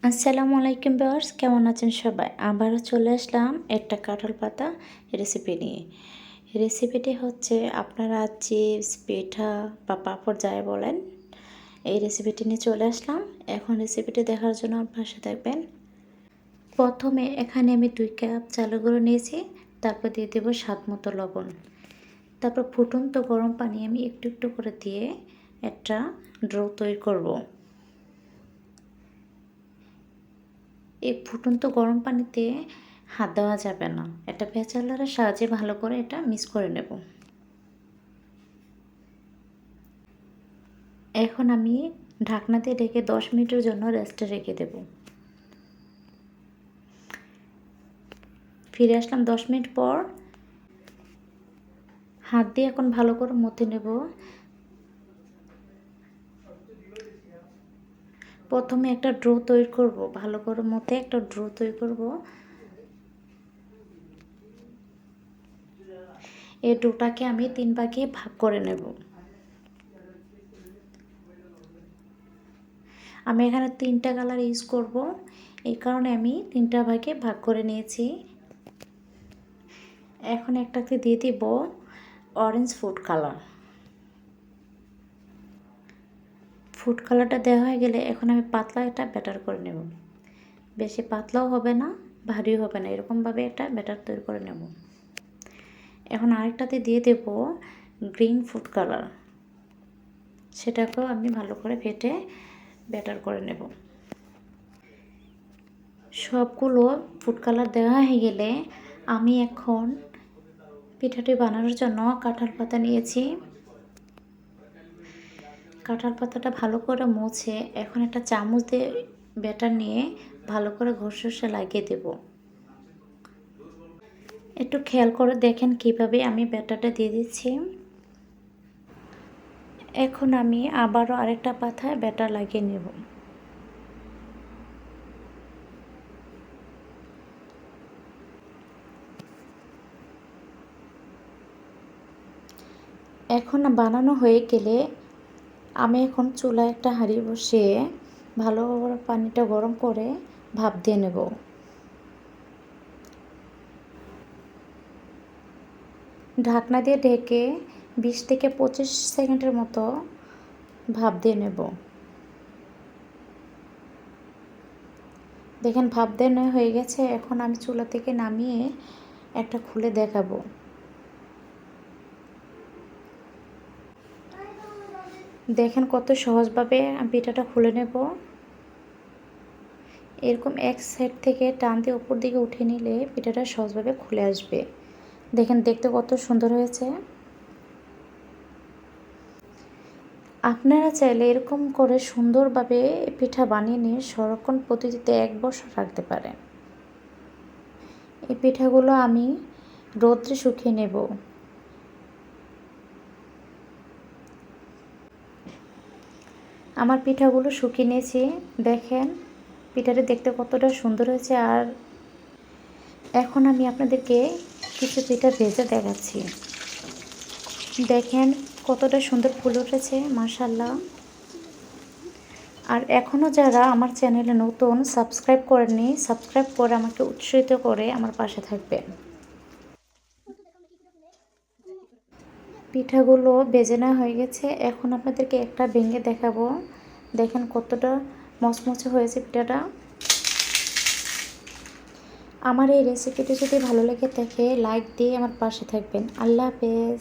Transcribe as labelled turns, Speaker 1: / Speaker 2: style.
Speaker 1: আসসালামু আলাইকুম ভিউয়ার্স, কেমন আছেন সবাই? আবারও চলে আসলাম একটা কাঁঠাল পাতা রেসিপি নিয়ে। রেসিপিটি হচ্ছে আপনারা চিপস, পিঠা বা পাঁপড় যাই বলেন, এই রেসিপিটি নিয়ে চলে আসলাম। এখন রেসিপিটি দেখার জন্য আমার পাশে থাকবেন। প্রথমে এখানে আমি 2 কাপ চালের গুঁড়ো নিয়েছি, তারপর দিয়ে দেবো স্বাদ মতো লবণ। তারপর ফুটন্ত গরম পানি আমি একটু একটু করে দিয়ে একটা ডো তৈরি করব। এই ফুটন্ত গরম পানিতে হাত দেওয়া যাবে না, এটা প্যাচালারের সাহায্যে ভালো করে এটা মিক্স করে নেব। এখন আমি ঢাকনা দিয়ে ঢেকে 10 মিনিটের জন্য রেস্টে রেখে দেব। ফিরে আসলাম 10 মিনিট পর। হাত দিয়ে এখন ভালো করে মথে নেব। প্রথমে একটা ডো তৈরি করব, ভালো করে মথে একটা ডো তৈরি করব। এই ডোটাকে আমি 3 ভাগে ভাগ করে নেব। আমি এখানে 3টা কালার ইউজ করব, এই কারণে আমি 3টা ভাগে ভাগ করে নিয়েছি। এখন একটাতে দিয়ে দিব অরেঞ্জ ফুড কালার। ফুড কালারটা দেওয়া হয়ে গেলে এখন আমি পাতলা এটা ব্যাটার করে নেব। বেশি পাতলাও হবে না, ভারীও হবে না, এরকমভাবে এটা ব্যাটার তৈরি করে নেব। এখন আরেকটাতে দিয়ে দেব গ্রিন ফুড কালার, সেটাকেও আমি ভালো করে ফেটে ব্যাটার করে নেব। সবগুলো ফুড কালার দেওয়া হয়ে গেলে আমি এখন পিঠাটি বানানোর জন্য কাঁঠাল পাতা নিয়েছি। কাঁঠাল পাতাটা ভালো করে মুছে এখন একটা চামচ দিয়ে ব্যাটার নিয়ে ভালো করে ঘষে লাগিয়ে দেব। একটু খেয়াল করে দেখেন কিভাবে আমি ব্যাটারটা দিয়ে দিচ্ছি। এখন আমি আবারও আরেকটা পাতায় ব্যাটার লাগিয়ে নেব। এখন বানানো হয়ে গেলে আমি এখন চুলায় একটা হাঁড়ি বসিয়ে ভালোভাবে পানিটা গরম করে ভাপ দিয়ে নেব। ঢাকনা দিয়ে ঢেকে 20 থেকে 25 সেকেন্ডের মতো ভাপ দিয়ে নেব। দেখেন ভাপ দেওয়া হয়ে গেছে। এখন আমি চুলা থেকে নামিয়ে একটা খুলে দেখাবো। দেখেন কত সহজভাবে আমি পিঠাটা খুলে নেব। এরকম এক সাইড থেকে টান দিয়ে উপর দিকে উঠিয়ে নিলে পিঠাটা সহজভাবে খুলে আসবে। দেখেন দেখতে কত সুন্দর হয়েছে। আপনারা চাইলে এরকম করে সুন্দরভাবে পিঠা বানিয়ে নিয়ে সংরক্ষণ পদ্ধতিতে 1 বছর রাখতে পারেন। এই পিঠাগুলো আমি রোদ্রে শুকিয়ে নেব। আমার পিঠাগুলো শুকিয়ে নিয়েছি। দেখেন পিঠাটা দেখতে কতটা সুন্দর হয়েছে। আর এখন আমি আপনাদেরকে কিছু পিঠা ভেজে দেখাচ্ছি। দেখেন কতটা সুন্দর ফুল উঠেছে, মাশাআল্লাহ। আর এখনও যারা আমার চ্যানেলে নতুন সাবস্ক্রাইব করেননি, সাবস্ক্রাইব করে আমাকে উৎসাহিত করে আমার পাশে থাকবেন। পিঠাগুলো ভেজে নেওয়া হয়ে গেছে। এখন আপনাদেরকে একটা ভেঙে দেখাবো। দেখেন কতটা মচমচে হয়েছে পিঠাটা। আমার এই রেসিপিটি যদি ভালো লেগে থাকে লাইক দিয়ে আমার পাশে থাকবেন। আল্লাহ হাফেজ।